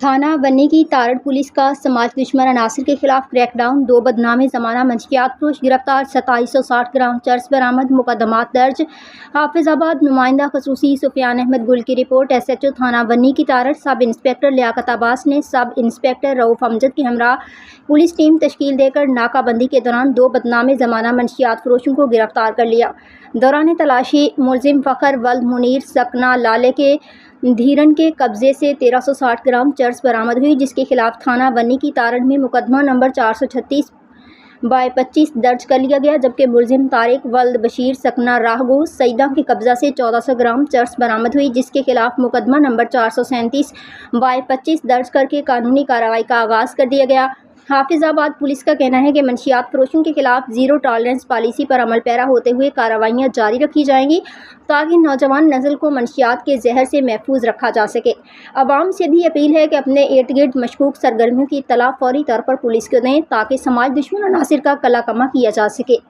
थाना बन्नी की तारड़ पुलिस का समाज दुश्मन अनासर के खिलाफ क्रैकडाउन, 2 बदनामे जमाना मंशियात फरोश गिरफ्तार, 2760 ग्राम चर्स बरामद, मुकदमात दर्ज। हाफिजाबाद नुमाइंदा खसूसी सुफियान अहमद गुल की रिपोर्ट। SHO थाना बन्नी की तारड़ सब इंस्पेक्टर लियाकत अब्बास ने सब इंस्पेक्टर रऊफ अमजद के हमरा पुलिस टीम तश्कील देकर नाकाबंदी के दौरान 2 बदनामे जमाना मंशियात फरोशों को गिरफ्तार कर लिया। दौरान तलाशी मुलजिम फ़खर वल्द मुनीर सकना लाले के धीरन के कब्जे से 1360 ग्राम चर्स बरामद हुई, जिसके खिलाफ थाना बन्नी की तारड़ में मुकदमा नंबर 436/25 दर्ज कर लिया गया, जबकि मुलजिम तारिक वल्द बशीर सकना राहगो सईदा के कब्जा से 1400 ग्राम चर्स बरामद हुई, जिसके खिलाफ मुकदमा नंबर 437/25 दर्ज करके कानूनी कार्रवाई का आगाज़ कर दिया गया। हाफिजाबाद पुलिस का कहना है कि मंशियात फरोशों के खिलाफ ज़ीरो टॉलरेंस पॉलिसी पर अमल पैरा होते हुए कार्रवाइयाँ जारी रखी जाएंगी, ताकि नौजवान नस्ल को मंशियात के जहर से महफूज रखा जा सके। अवाम से भी अपील है कि अपने इर्द गिर्द मशकूक सरगर्मियों की इत्तला फौरी तौर पर पुलिस को दें, ताकि समाज दुश्मन अनासिर का कला कमा किया जा सके।